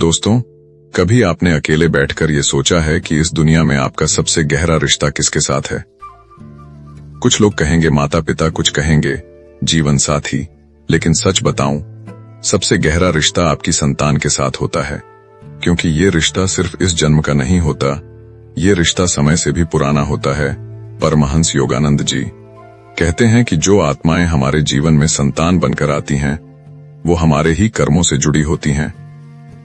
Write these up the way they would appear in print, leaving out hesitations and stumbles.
दोस्तों, कभी आपने अकेले बैठकर ये सोचा है कि इस दुनिया में आपका सबसे गहरा रिश्ता किसके साथ है? कुछ लोग कहेंगे माता पिता, कुछ कहेंगे जीवन साथी, लेकिन सच बताऊं, सबसे गहरा रिश्ता आपकी संतान के साथ होता है। क्योंकि ये रिश्ता सिर्फ इस जन्म का नहीं होता, ये रिश्ता समय से भी पुराना होता है। परमहंस योगानंद जी कहते हैं कि जो आत्माएं हमारे जीवन में संतान बनकर आती हैं, वो हमारे ही कर्मों से जुड़ी होती हैं।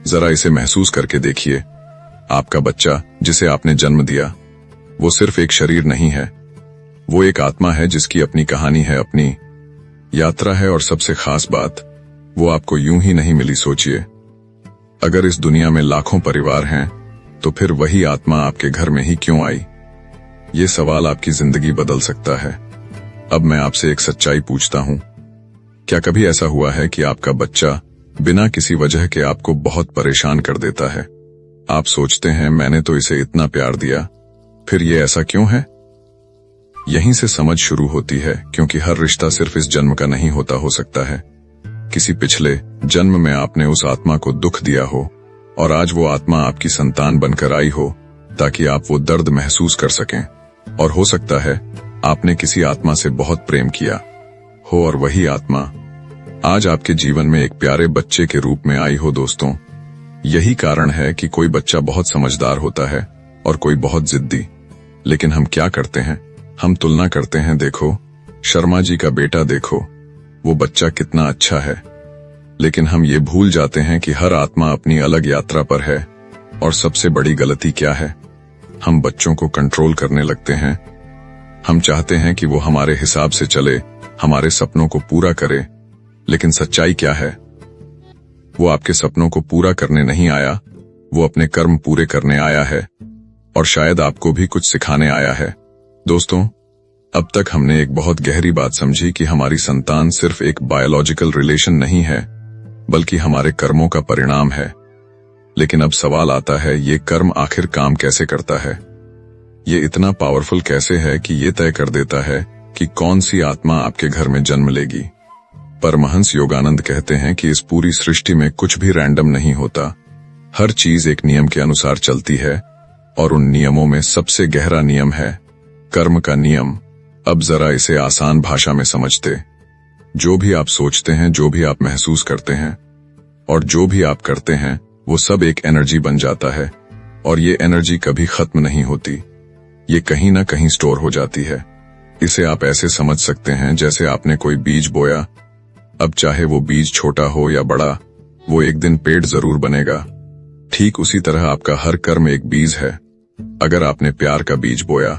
जरा इसे महसूस करके देखिए। आपका बच्चा जिसे आपने जन्म दिया, वो सिर्फ एक शरीर नहीं है, वो एक आत्मा है जिसकी अपनी कहानी है, अपनी यात्रा है। और सबसे खास बात, वो आपको यूं ही नहीं मिली। सोचिए, अगर इस दुनिया में लाखों परिवार हैं, तो फिर वही आत्मा आपके घर में ही क्यों आई? ये सवाल आपकी जिंदगी बदल सकता है। अब मैं आपसे एक सच्चाई पूछता हूं, क्या कभी ऐसा हुआ है कि आपका बच्चा बिना किसी वजह के आपको बहुत परेशान कर देता है? आप सोचते हैं मैंने तो इसे इतना प्यार दिया, फिर ये ऐसा क्यों है? यहीं से समझ शुरू होती है, क्योंकि हर रिश्ता सिर्फ इस जन्म का नहीं होता। हो सकता है किसी पिछले जन्म में आपने उस आत्मा को दुख दिया हो, और आज वो आत्मा आपकी संतान बनकर आई हो ताकि आप वो दर्द महसूस कर सकें। और हो सकता है आपने किसी आत्मा से बहुत प्रेम किया हो, और वही आत्मा आज आपके जीवन में एक प्यारे बच्चे के रूप में आई हो। दोस्तों, यही कारण है कि कोई बच्चा बहुत समझदार होता है और कोई बहुत जिद्दी। लेकिन हम क्या करते हैं? हम तुलना करते हैं। देखो, शर्मा जी का बेटा देखो, वो बच्चा कितना अच्छा है। लेकिन हम ये भूल जाते हैं कि हर आत्मा अपनी अलग यात्रा पर है। और सबसे बड़ी गलती क्या है? हम बच्चों को कंट्रोल करने लगते हैं। हम चाहते हैं कि वो हमारे हिसाब से चले, हमारे सपनों को पूरा करे। लेकिन सच्चाई क्या है? वो आपके सपनों को पूरा करने नहीं आया, वो अपने कर्म पूरे करने आया है। और शायद आपको भी कुछ सिखाने आया है। दोस्तों, अब तक हमने एक बहुत गहरी बात समझी कि हमारी संतान सिर्फ एक बायोलॉजिकल रिलेशन नहीं है, बल्कि हमारे कर्मों का परिणाम है। लेकिन अब सवाल आता है, ये कर्म आखिर काम कैसे करता है? ये इतना पावरफुल कैसे है कि ये तय कर देता है कि कौन सी आत्मा आपके घर में जन्म लेगी? परमहंस योगानंद कहते हैं कि इस पूरी सृष्टि में कुछ भी रैंडम नहीं होता। हर चीज एक नियम के अनुसार चलती है, और उन नियमों में सबसे गहरा नियम है कर्म का नियम। अब जरा इसे आसान भाषा में समझते। जो भी आप सोचते हैं, जो भी आप महसूस करते हैं, और जो भी आप करते हैं, वो सब एक एनर्जी बन जाता है। और ये एनर्जी कभी खत्म नहीं होती, ये कहीं ना कहीं स्टोर हो जाती है। इसे आप ऐसे समझ सकते हैं जैसे आपने कोई बीज बोया। अब चाहे वो बीज छोटा हो या बड़ा, वो एक दिन पेड़ जरूर बनेगा। ठीक उसी तरह आपका हर कर्म एक बीज है। अगर आपने प्यार का बीज बोया,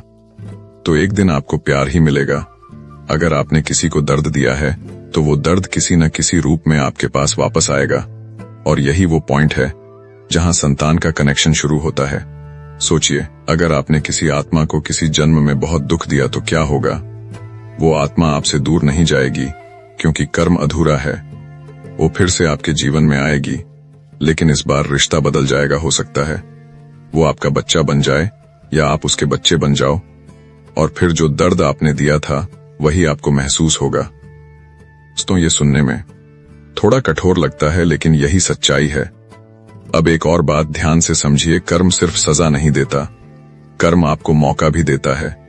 तो एक दिन आपको प्यार ही मिलेगा। अगर आपने किसी को दर्द दिया है, तो वो दर्द किसी न किसी रूप में आपके पास वापस आएगा। और यही वो पॉइंट है जहां संतान का कनेक्शन शुरू होता है। सोचिए, अगर आपने किसी आत्मा को किसी जन्म में बहुत दुख दिया, तो क्या होगा? वो आत्मा आपसे दूर नहीं जाएगी, क्योंकि कर्म अधूरा है। वो फिर से आपके जीवन में आएगी, लेकिन इस बार रिश्ता बदल जाएगा। हो सकता है वो आपका बच्चा बन जाए, या आप उसके बच्चे बन जाओ। और फिर जो दर्द आपने दिया था, वही आपको महसूस होगा। दोस्तों, ये सुनने में थोड़ा कठोर लगता है, लेकिन यही सच्चाई है। अब एक और बात ध्यान से समझिए, कर्म सिर्फ सजा नहीं देता, कर्म आपको मौका भी देता है।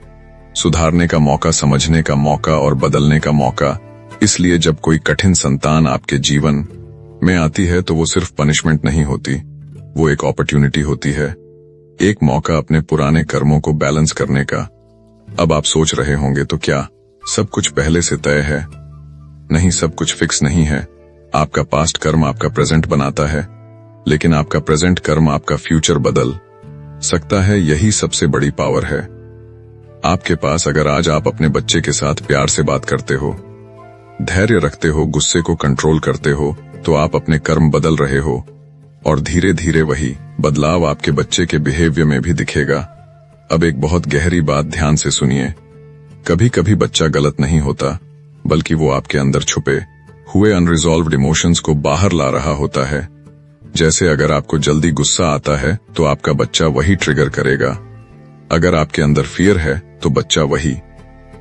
सुधारने का मौका, समझने का मौका, और बदलने का मौका। इसलिए जब कोई कठिन संतान आपके जीवन में आती है, तो वो सिर्फ पनिशमेंट नहीं होती, वो एक अपॉर्चुनिटी होती है, एक मौका अपने पुराने कर्मों को बैलेंस करने का। अब आप सोच रहे होंगे, तो क्या सब कुछ पहले से तय है? नहीं, सब कुछ फिक्स नहीं है। आपका पास्ट कर्म आपका प्रेजेंट बनाता है, लेकिन आपका प्रेजेंट कर्म आपका फ्यूचर बदल सकता है। यही सबसे बड़ी पावर है आपके पास। अगर आज आप अपने बच्चे के साथ प्यार से बात करते हो, धैर्य रखते हो, गुस्से को कंट्रोल करते हो, तो आप अपने कर्म बदल रहे हो। और धीरे धीरे वही बदलाव आपके बच्चे के बिहेवियर में भी दिखेगा। अब एक बहुत गहरी बात ध्यान से सुनिए। कभी कभी बच्चा गलत नहीं होता, बल्कि वो आपके अंदर छुपे हुए अनरिजॉल्व्ड इमोशंस को बाहर ला रहा होता है। जैसे अगर आपको जल्दी गुस्सा आता है, तो आपका बच्चा वही ट्रिगर करेगा। अगर आपके अंदर फियर है, तो बच्चा वही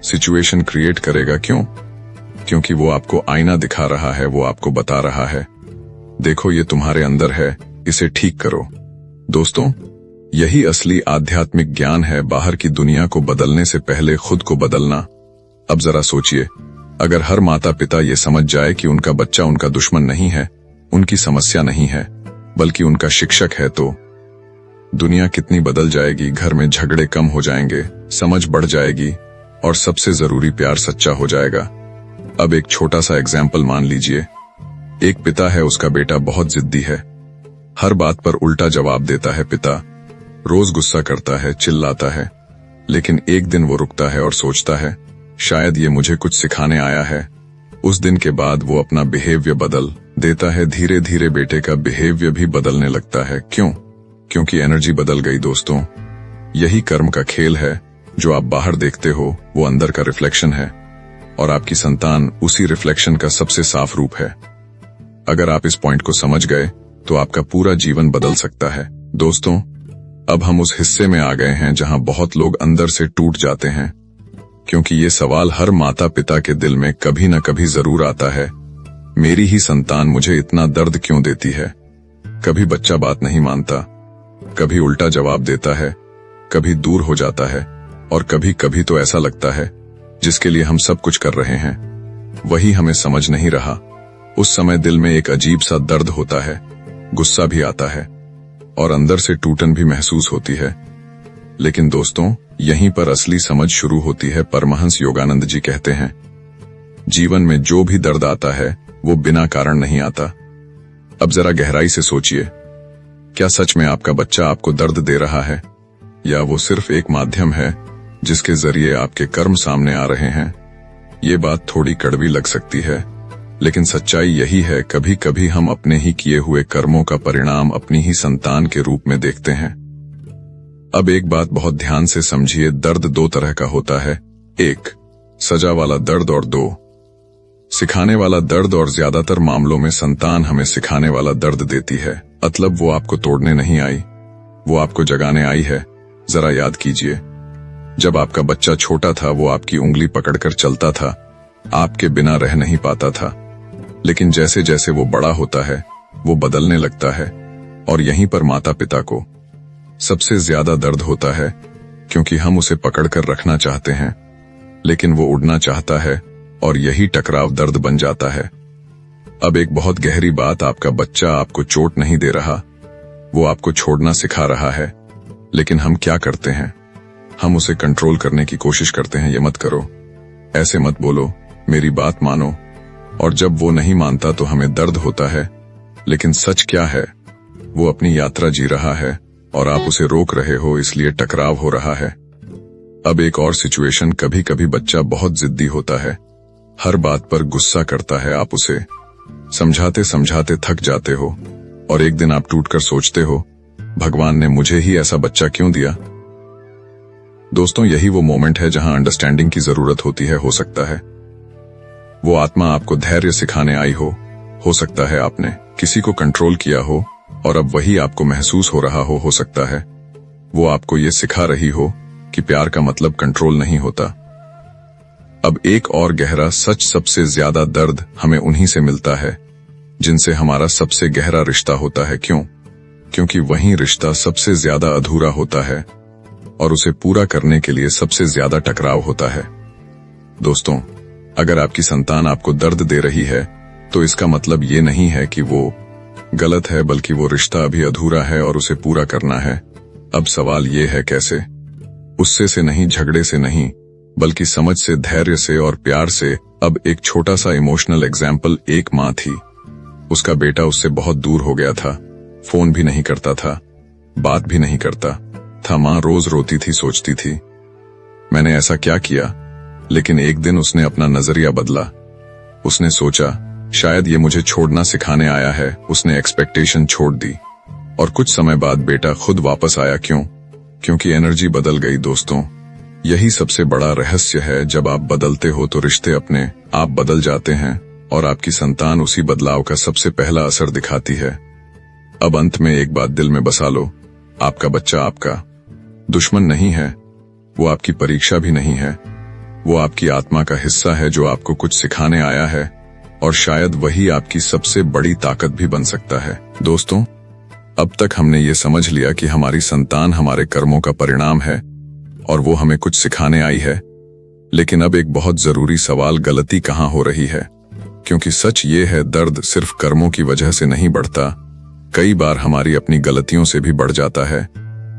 सिचुएशन क्रिएट करेगा। क्यों? क्योंकि वो आपको आईना दिखा रहा है, वो आपको बता रहा है, देखो ये तुम्हारे अंदर है, इसे ठीक करो। दोस्तों, यही असली आध्यात्मिक ज्ञान है, बाहर की दुनिया को बदलने से पहले खुद को बदलना। अब जरा सोचिए, अगर हर माता पिता ये समझ जाए कि उनका बच्चा उनका दुश्मन नहीं है, उनकी समस्या नहीं है, बल्कि उनका शिक्षक है, तो दुनिया कितनी बदल जाएगी। घर में झगड़े कम हो जाएंगे, समझ बढ़ जाएगी और सबसे जरूरी प्यार सच्चा हो जाएगा। अब एक छोटा सा एग्जाम्पल मान लीजिए। एक पिता है, उसका बेटा बहुत जिद्दी है, हर बात पर उल्टा जवाब देता है। पिता रोज गुस्सा करता है, चिल्लाता है, लेकिन एक दिन वो रुकता है और सोचता है, शायद ये मुझे कुछ सिखाने आया है। उस दिन के बाद वो अपना बिहेवियर बदल देता है। धीरे धीरे बेटे का बिहेवियर भी बदलने लगता है। क्यों? क्योंकि एनर्जी बदल गई। दोस्तों, यही कर्म का खेल है। जो आप बाहर देखते हो वो अंदर का रिफ्लेक्शन है, और आपकी संतान उसी रिफ्लेक्शन का सबसे साफ रूप है। अगर आप इस पॉइंट को समझ गए तो आपका पूरा जीवन बदल सकता है। दोस्तों, अब हम उस हिस्से में आ गए हैं जहां बहुत लोग अंदर से टूट जाते हैं, क्योंकि ये सवाल हर माता पिता के दिल में कभी न कभी जरूर आता है, मेरी ही संतान मुझे इतना दर्द क्यों देती है। कभी बच्चा बात नहीं मानता, कभी उल्टा जवाब देता है, कभी दूर हो जाता है, और कभी कभी तो ऐसा लगता है जिसके लिए हम सब कुछ कर रहे हैं वही हमें समझ नहीं रहा। उस समय दिल में एक अजीब सा दर्द होता है, गुस्सा भी आता है और अंदर से टूटन भी महसूस होती है। लेकिन दोस्तों, यहीं पर असली समझ शुरू होती है। परमहंस योगानंद जी कहते हैं, जीवन में जो भी दर्द आता है वो बिना कारण नहीं आता। अब जरा गहराई से सोचिए, क्या सच में आपका बच्चा आपको दर्द दे रहा है, या वो सिर्फ एक माध्यम है जिसके जरिए आपके कर्म सामने आ रहे हैं? ये बात थोड़ी कड़वी लग सकती है, लेकिन सच्चाई यही है। कभी कभी हम अपने ही किए हुए कर्मों का परिणाम अपनी ही संतान के रूप में देखते हैं। अब एक बात बहुत ध्यान से समझिए, दर्द दो तरह का होता है, एक सजा वाला दर्द और दो सिखाने वाला दर्द। और ज्यादातर मामलों में संतान हमें सिखाने वाला दर्द देती है। मतलब वो आपको तोड़ने नहीं आई, वो आपको जगाने आई है। जरा याद कीजिए, जब आपका बच्चा छोटा था वो आपकी उंगली पकड़कर चलता था, आपके बिना रह नहीं पाता था। लेकिन जैसे जैसे वो बड़ा होता है वो बदलने लगता है। और यहीं पर माता पिता को सबसे ज्यादा दर्द होता है, क्योंकि हम उसे पकड़कर रखना चाहते हैं लेकिन वो उड़ना चाहता है, और यही टकराव दर्द बन जाता है। अब एक बहुत गहरी बात, आपका बच्चा आपको चोट नहीं दे रहा, वो आपको छोड़ना सिखा रहा है। लेकिन हम क्या करते हैं? हम उसे कंट्रोल करने की कोशिश करते हैं। ये मत करो, ऐसे मत बोलो, मेरी बात मानो। और जब वो नहीं मानता तो हमें दर्द होता है। लेकिन सच क्या है? वो अपनी यात्रा जी रहा है और आप उसे रोक रहे हो, इसलिए टकराव हो रहा है। अब एक और सिचुएशन, कभी कभी बच्चा बहुत जिद्दी होता है, हर बात पर गुस्सा करता है। आप उसे समझाते समझाते थक जाते हो और एक दिन आप टूटकर सोचते हो, भगवान ने मुझे ही ऐसा बच्चा क्यों दिया। दोस्तों, यही वो मोमेंट है जहां अंडरस्टैंडिंग की जरूरत होती है। हो सकता है वो आत्मा आपको धैर्य सिखाने आई हो सकता है आपने किसी को कंट्रोल किया हो और अब वही आपको महसूस हो रहा हो सकता है वो आपको ये सिखा रही हो कि प्यार का मतलब कंट्रोल नहीं होता। अब एक और गहरा सच, सबसे ज्यादा दर्द हमें उन्हीं से मिलता है जिनसे हमारा सबसे गहरा रिश्ता होता है। क्यों? क्योंकि वही रिश्ता सबसे ज्यादा अधूरा होता है और उसे पूरा करने के लिए सबसे ज्यादा टकराव होता है। दोस्तों, अगर आपकी संतान आपको दर्द दे रही है तो इसका मतलब ये नहीं है कि वो गलत है, बल्कि वो रिश्ता अभी अधूरा है और उसे पूरा करना है। अब सवाल ये है, कैसे? गुस्से से नहीं, झगड़े से नहीं, बल्कि समझ से, धैर्य से और प्यार से। अब एक छोटा सा इमोशनल एग्जाम्पल, एक माँ थी, उसका बेटा उससे बहुत दूर हो गया था, फोन भी नहीं करता था, बात भी नहीं करता था। माँ रोज रोती थी, सोचती थी मैंने ऐसा क्या किया। लेकिन एक दिन उसने अपना नजरिया बदला। उसने सोचा, शायद ये मुझे छोड़ना सिखाने आया है। उसने एक्सपेक्टेशन छोड़ दी और कुछ समय बाद बेटा खुद वापस आया। क्यों? क्योंकि एनर्जी बदल गई। दोस्तों, यही सबसे बड़ा रहस्य है। जब आप बदलते हो तो रिश्ते अपने आप बदल जाते हैं और आपकी संतान उसी बदलाव का सबसे पहला असर दिखाती है। अब अंत में एक बात दिल में बसा लो, आपका बच्चा आपका दुश्मन नहीं है, वो आपकी परीक्षा भी नहीं है, वो आपकी आत्मा का हिस्सा है जो आपको कुछ सिखाने आया है, और शायद वही आपकी सबसे बड़ी ताकत भी बन सकता है। दोस्तों, अब तक हमने ये समझ लिया कि हमारी संतान हमारे कर्मों का परिणाम है और वो हमें कुछ सिखाने आई है। लेकिन अब एक बहुत जरूरी सवाल, गलती कहाँ हो रही है? क्योंकि सच ये है, दर्द सिर्फ कर्मों की वजह से नहीं बढ़ता, कई बार हमारी अपनी गलतियों से भी बढ़ जाता है।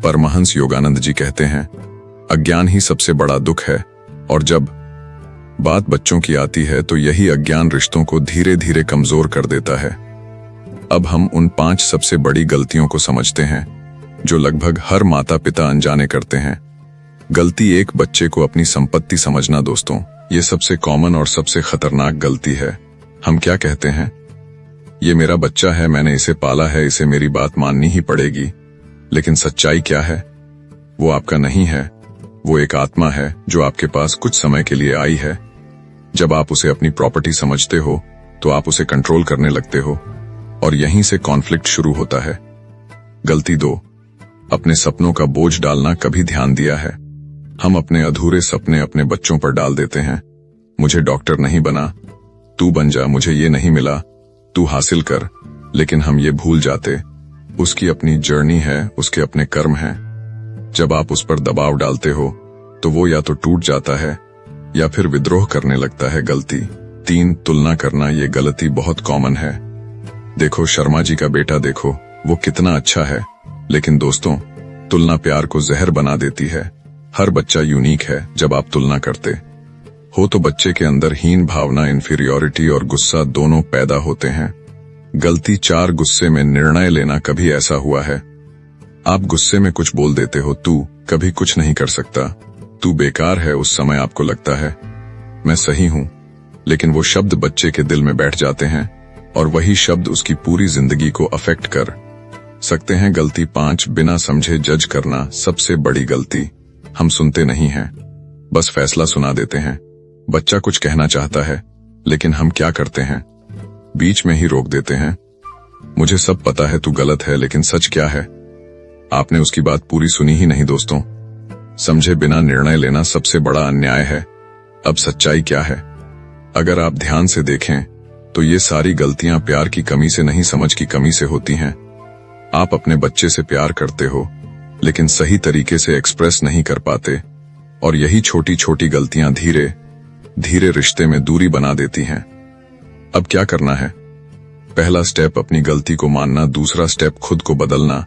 परमहंस योगानंद जी कहते हैं, अज्ञान ही सबसे बड़ा दुख है, और जब बात बच्चों की आती है तो यही अज्ञान रिश्तों को धीरे धीरे कमजोर कर देता है। अब हम उन 5 सबसे बड़ी गलतियों को समझते हैं जो लगभग हर माता पिता अनजाने करते हैं। गलती 1, बच्चे को अपनी संपत्ति समझना। दोस्तों, ये सबसे कॉमन और सबसे खतरनाक गलती है। हम क्या कहते हैं, ये मेरा बच्चा है, मैंने इसे पाला है, इसे मेरी बात माननी ही पड़ेगी। लेकिन सच्चाई क्या है? वो आपका नहीं है, वो एक आत्मा है जो आपके पास कुछ समय के लिए आई है। जब आप उसे अपनी प्रॉपर्टी समझते हो तो आप उसे कंट्रोल करने लगते हो, और यहीं से कॉन्फ्लिक्ट शुरू होता है। गलती 2, अपने सपनों का बोझ डालना। कभी ध्यान दिया है, हम अपने अधूरे सपने अपने बच्चों पर डाल देते हैं। मुझे डॉक्टर नहीं बना, तू बन जा, मुझे ये नहीं मिला, तू हासिल कर। लेकिन हम ये भूल जाते, उसकी अपनी जर्नी है, उसके अपने कर्म हैं। जब आप उस पर दबाव डालते हो तो वो या तो टूट जाता है या फिर विद्रोह करने लगता है। गलती 3, तुलना करना। ये गलती बहुत कॉमन है। देखो, शर्मा जी का बेटा देखो, वो कितना अच्छा है। लेकिन दोस्तों, तुलना प्यार को जहर बना देती है। हर बच्चा यूनिक है। जब आप तुलना करते हो तो बच्चे के अंदर हीन भावना, इंफीरियोरिटी और गुस्सा दोनों पैदा होते हैं। गलती 4, गुस्से में निर्णय लेना। कभी ऐसा हुआ है, आप गुस्से में कुछ बोल देते हो, तू कभी कुछ नहीं कर सकता, तू बेकार है। उस समय आपको लगता है मैं सही हूं, लेकिन वो शब्द बच्चे के दिल में बैठ जाते हैं और वही शब्द उसकी पूरी जिंदगी को अफेक्ट कर सकते हैं। गलती 5, बिना समझे जज करना। सबसे बड़ी गलती, हम सुनते नहीं हैं, बस फैसला सुना देते हैं। बच्चा कुछ कहना चाहता है, लेकिन हम क्या करते हैं, बीच में ही रोक देते हैं। मुझे सब पता है तू गलत है, लेकिन सच क्या है? आपने उसकी बात पूरी सुनी ही नहीं। दोस्तों, समझे बिना निर्णय लेना सबसे बड़ा अन्याय है। अब सच्चाई क्या है? अगर आप ध्यान से देखें तो ये सारी गलतियां प्यार की कमी से नहीं, समझ की कमी से होती हैं। आप अपने बच्चे से प्यार करते हो, लेकिन सही तरीके से एक्सप्रेस नहीं कर पाते, और यही छोटी छोटी गलतियां धीरे धीरे रिश्ते में दूरी बना देती हैं। अब क्या करना है? पहला स्टेप अपनी गलती को मानना। दूसरा स्टेप खुद को बदलना,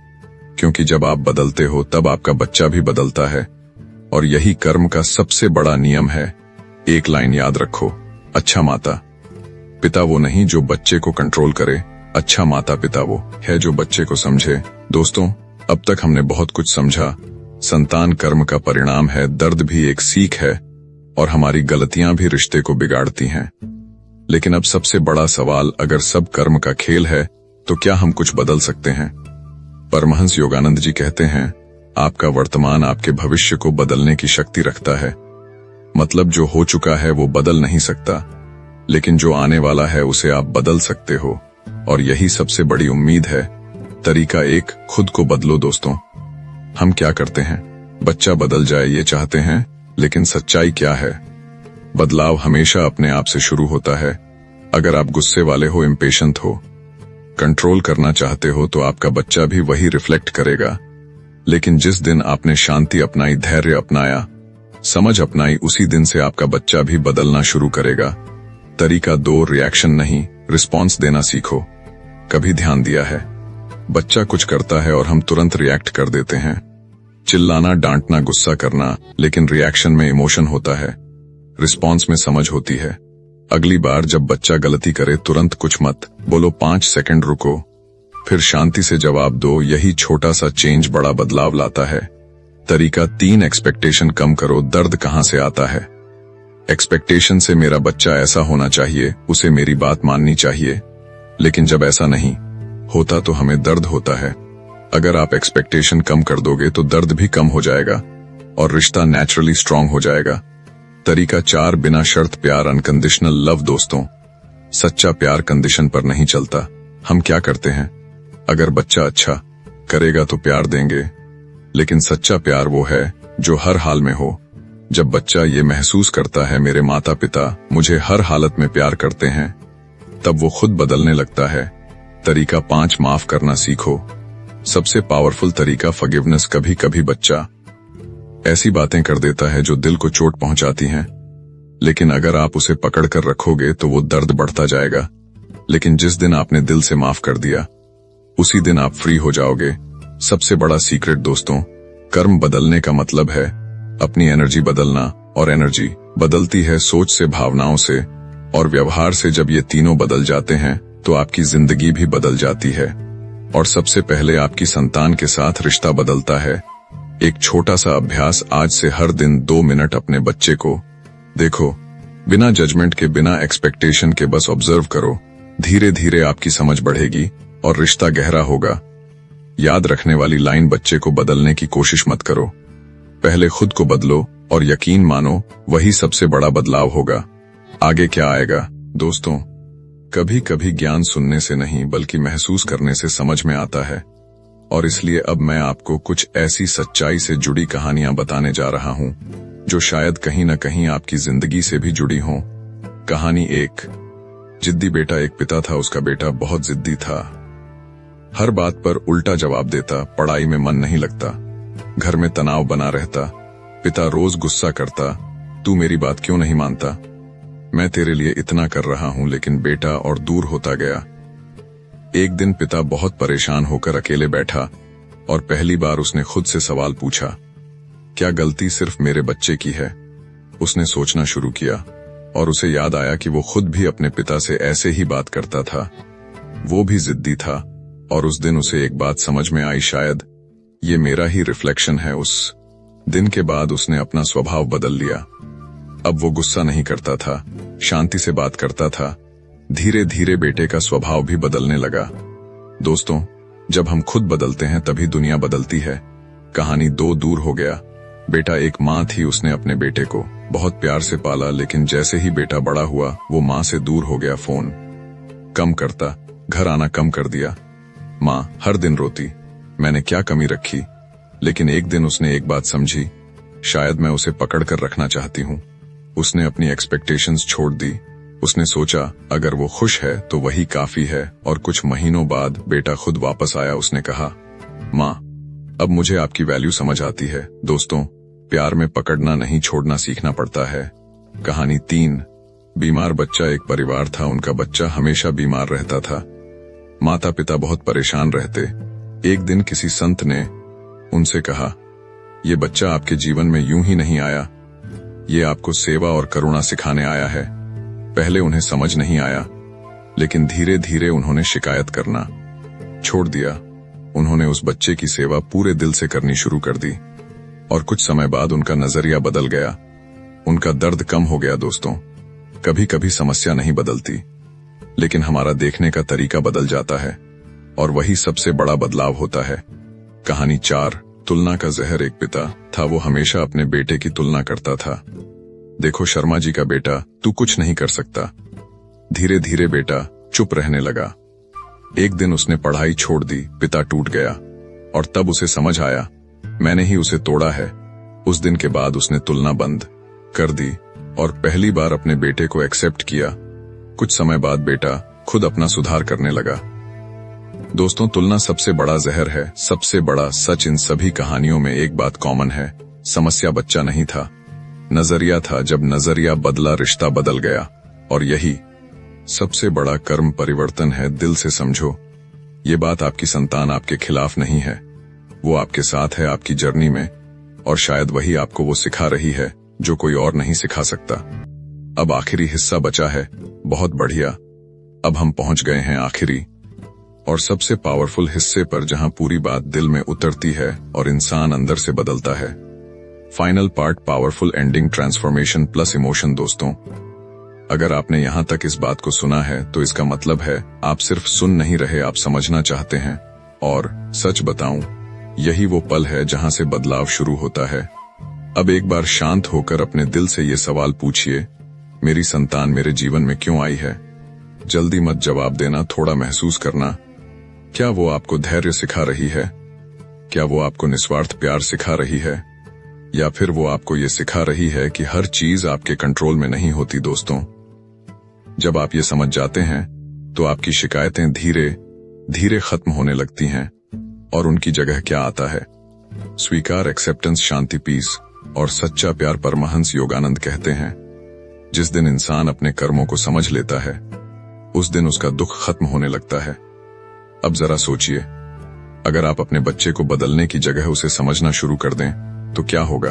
क्योंकि जब आप बदलते हो तब आपका बच्चा भी बदलता है, और यही कर्म का सबसे बड़ा नियम है। एक लाइन याद रखो, अच्छा माता पिता वो नहीं जो बच्चे को कंट्रोल करे, अच्छा माता पिता वो है जो बच्चे को समझे। दोस्तों, अब तक हमने बहुत कुछ समझा। संतान कर्म का परिणाम है, दर्द भी एक सीख है, और हमारी गलतियां भी रिश्ते को बिगाड़ती हैं। लेकिन अब सबसे बड़ा सवाल, अगर सब कर्म का खेल है तो क्या हम कुछ बदल सकते हैं? परमहंस योगानंद जी कहते हैं, आपका वर्तमान आपके भविष्य को बदलने की शक्ति रखता है। मतलब जो हो चुका है वो बदल नहीं सकता, लेकिन जो आने वाला है उसे आप बदल सकते हो, और यही सबसे बड़ी उम्मीद है। तरीका 1, खुद को बदलो। दोस्तों, हम क्या करते हैं, बच्चा बदल जाए ये चाहते हैं, लेकिन सच्चाई क्या है? बदलाव हमेशा अपने आप से शुरू होता है। अगर आप गुस्से वाले हो, इम्पेशेंट हो, कंट्रोल करना चाहते हो, तो आपका बच्चा भी वही रिफ्लेक्ट करेगा। लेकिन जिस दिन आपने शांति अपनाई, धैर्य अपनाया, समझ अपनाई, उसी दिन से आपका बच्चा भी बदलना शुरू करेगा। तरीका 2, रिएक्शन नहीं, रिस्पॉन्स देना सीखो। कभी ध्यान दिया है, बच्चा कुछ करता है और हम तुरंत रिएक्ट कर देते हैं, चिल्लाना, डांटना, गुस्सा करना, लेकिन रिएक्शन में इमोशन होता है, रिस्पॉन्स में समझ होती है। अगली बार जब बच्चा गलती करे तुरंत कुछ मत बोलो, 5 सेकंड रुको, फिर शांति से जवाब दो। यही छोटा सा चेंज बड़ा बदलाव लाता है। तरीका 3, एक्सपेक्टेशन कम करो। दर्द कहां से आता है? एक्सपेक्टेशन से मेरा बच्चा ऐसा होना चाहिए, उसे मेरी बात माननी चाहिए, लेकिन जब ऐसा नहीं होता तो हमें दर्द होता है। अगर आप एक्सपेक्टेशन कम कर दोगे तो दर्द भी कम हो जाएगा और रिश्ता नेचुरली स्ट्रांग हो जाएगा। तरीका 4, बिना शर्त प्यार, अनकंडीशनल लव। दोस्तों, सच्चा प्यार कंडीशन पर नहीं चलता। हम क्या करते हैं, अगर बच्चा अच्छा करेगा तो प्यार देंगे, लेकिन सच्चा प्यार वो है जो हर हाल में हो। जब बच्चा ये महसूस करता है मेरे माता पिता मुझे हर हालत में प्यार करते हैं, तब वो खुद बदलने लगता है। तरीका 5, माफ करना सीखो। सबसे पावरफुल तरीका फॉरगिवनेस। कभी कभी बच्चा ऐसी बातें कर देता है जो दिल को चोट पहुंचाती हैं, लेकिन अगर आप उसे पकड़ कर रखोगे तो वो दर्द बढ़ता जाएगा। लेकिन जिस दिन आपने दिल से माफ कर दिया, उसी दिन आप फ्री हो जाओगे। सबसे बड़ा सीक्रेट दोस्तों, कर्म बदलने का मतलब है अपनी एनर्जी बदलना, और एनर्जी बदलती है सोच से, भावनाओं से और व्यवहार से। जब ये तीनों बदल जाते हैं तो आपकी जिंदगी भी बदल जाती है। और सबसे पहले आपकी संतान के साथ रिश्ता बदलता है। एक छोटा सा अभ्यास आज से, हर दिन 2 मिनट अपने बच्चे को देखो, बिना जजमेंट के, बिना एक्सपेक्टेशन के, बस ऑब्जर्व करो। धीरे धीरे आपकी समझ बढ़ेगी और रिश्ता गहरा होगा। याद रखने वाली लाइन, बच्चे को बदलने की कोशिश मत करो, पहले खुद को बदलो और यकीन मानो वही सबसे बड़ा बदलाव होगा। आगे क्या आएगा दोस्तों, कभी कभी ज्ञान सुनने से नहीं बल्कि महसूस करने से समझ में आता है। और इसलिए अब मैं आपको कुछ ऐसी सच्चाई से जुड़ी कहानियां बताने जा रहा हूं जो शायद कहीं न कहीं आपकी जिंदगी से भी जुड़ी हों। कहानी 1। जिद्दी बेटा। एक पिता था, उसका बेटा बहुत जिद्दी था। हर बात पर उल्टा जवाब देता, पढ़ाई में मन नहीं लगता, घर में तनाव बना रहता। पिता रोज गुस्सा करता, तू मेरी बात क्यों नहीं मानता, मैं तेरे लिए इतना कर रहा हूं। लेकिन बेटा और दूर होता गया। एक दिन पिता बहुत परेशान होकर अकेले बैठा और पहली बार उसने खुद से सवाल पूछा, क्या गलती सिर्फ मेरे बच्चे की है? उसने सोचना शुरू किया और उसे याद आया कि वो खुद भी अपने पिता से ऐसे ही बात करता था। वो भी जिद्दी था। और उस दिन उसे एक बात समझ में आई, शायद ये मेरा ही रिफ्लेक्शन है। उस दिन के बाद उसने अपना स्वभाव बदल लिया। अब वो गुस्सा नहीं करता था, शांति से बात करता था। धीरे धीरे बेटे का स्वभाव भी बदलने लगा। दोस्तों, जब हम खुद बदलते हैं तभी दुनिया बदलती है। कहानी 2। दूर हो गया। बेटा। एक माँ थी, उसने अपने बेटे को बहुत प्यार से पाला, लेकिन जैसे ही बेटा बड़ा हुआ वो माँ से दूर हो गया। फोन कम करता, घर आना कम कर दिया। माँ हर दिन रोती, मैंने क्या कमी रखी? लेकिन एक दिन उसने एक बात समझी, शायद मैं उसे पकड़ कर रखना चाहती हूँ। उसने अपनी एक्सपेक्टेशंस छोड़ दी। उसने सोचा अगर वो खुश है तो वही काफी है। और कुछ महीनों बाद बेटा खुद वापस आया। उसने कहा, माँ अब मुझे आपकी वैल्यू समझ आती है। दोस्तों, प्यार में पकड़ना नहीं, छोड़ना सीखना पड़ता है। कहानी 3। बीमार बच्चा। एक परिवार था, उनका बच्चा हमेशा बीमार रहता था। माता पिता बहुत परेशान रहते। एक दिन किसी संत ने उनसे कहा, ये बच्चा आपके जीवन में यूं ही नहीं आया, ये आपको सेवा और करुणा सिखाने आया है। पहले उन्हें समझ नहीं आया, लेकिन धीरे धीरे उन्होंने शिकायत करना छोड़ दिया। उन्होंने उस बच्चे की सेवा पूरे दिल से करनी शुरू कर दी और कुछ समय बाद उनका नजरिया बदल गया। उनका दर्द कम हो गया। दोस्तों, कभी कभी समस्या नहीं बदलती, लेकिन हमारा देखने का तरीका बदल जाता है और वही सबसे बड़ा बदलाव होता है। कहानी 4। तुलना का जहर। एक पिता था, वो हमेशा अपने बेटे की तुलना करता था। देखो शर्मा जी का बेटा, तू कुछ नहीं कर सकता। धीरे धीरे बेटा चुप रहने लगा। एक दिन उसने पढ़ाई छोड़ दी, पिता टूट गया और तब उसे समझ आया, मैंने ही उसे तोड़ा है। उस दिन के बाद उसने तुलना बंद कर दी और पहली बार अपने बेटे को एक्सेप्ट किया। कुछ समय बाद बेटा खुद अपना सुधार करने लगा। दोस्तों, तुलना सबसे बड़ा जहर है, सबसे बड़ा सच। इन सभी कहानियों में एक बात कॉमन है, समस्या बच्चा नहीं था, नजरिया था। जब नजरिया बदला, रिश्ता बदल गया। और यही सबसे बड़ा कर्म परिवर्तन है। दिल से समझो, ये बात आपकी संतान आपके खिलाफ नहीं है, वो आपके साथ है आपकी जर्नी में, और शायद वही आपको वो सिखा रही है जो कोई और नहीं सिखा सकता। अब आखिरी हिस्सा बचा है, बहुत बढ़िया। अब हम पहुंच गए हैं आखिरी और सबसे पावरफुल हिस्से पर, जहां पूरी बात दिल में उतरती है और इंसान अंदर से बदलता है। Final part, powerful ending, transformation plus emotion. दोस्तों, अगर आपने यहां तक इस बात को सुना है तो इसका मतलब है आप सिर्फ सुन नहीं रहे, आप समझना चाहते हैं। और सच बताऊं, यही वो पल है जहां से बदलाव शुरू होता है। अब एक बार शांत होकर अपने दिल से ये सवाल पूछिए, मेरी संतान मेरे जीवन में क्यों आई है? जल्दी मत जवाब देना, थोड़ा महसूस करना। क्या वो आपको धैर्य सिखा रही है? क्या वो आपको निस्वार्थ प्यार सिखा रही है? या फिर वो आपको ये सिखा रही है कि हर चीज आपके कंट्रोल में नहीं होती? दोस्तों, जब आप ये समझ जाते हैं तो आपकी शिकायतें धीरे धीरे खत्म होने लगती हैं और उनकी जगह क्या आता है। स्वीकार, एक्सेप्टेंस, शांति, पीस और सच्चा प्यार। परमहंस योगानंद कहते हैं, जिस दिन इंसान अपने कर्मों को समझ लेता है उस दिन उसका दुख खत्म होने लगता है। अब जरा सोचिए, अगर आप अपने बच्चे को बदलने की जगह उसे समझना शुरू कर दें तो क्या होगा।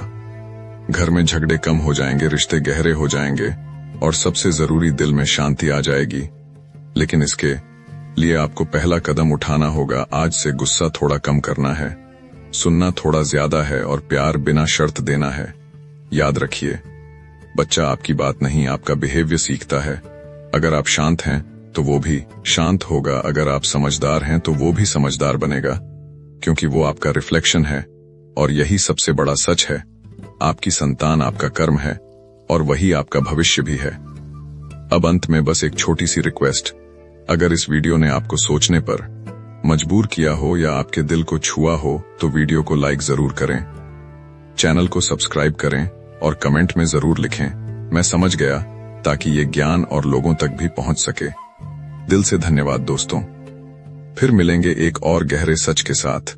घर में झगड़े कम हो जाएंगे, रिश्ते गहरे हो जाएंगे और सबसे जरूरी दिल में शांति आ जाएगी। लेकिन इसके लिए आपको पहला कदम उठाना होगा। आज से गुस्सा थोड़ा कम करना है, सुनना थोड़ा ज्यादा है और प्यार बिना शर्त देना है। याद रखिए, बच्चा आपकी बात नहीं, आपका बिहेवियर सीखता है। अगर आप शांत हैं तो वो भी शांत होगा, अगर आप समझदार हैं तो वो भी समझदार बनेगा, क्योंकि वो आपका रिफ्लेक्शन है। और यही सबसे बड़ा सच है, आपकी संतान आपका कर्म है और वही आपका भविष्य भी है। अब अंत में बस एक छोटी सी रिक्वेस्ट, अगर इस वीडियो ने आपको सोचने पर मजबूर किया हो या आपके दिल को छुआ हो तो वीडियो को लाइक जरूर करें, चैनल को सब्सक्राइब करें और कमेंट में जरूर लिखें, मैं समझ गया, ताकि ये ज्ञान और लोगों तक भी पहुंच सके। दिल से धन्यवाद दोस्तों। फिर मिलेंगे एक और गहरे सच के साथ।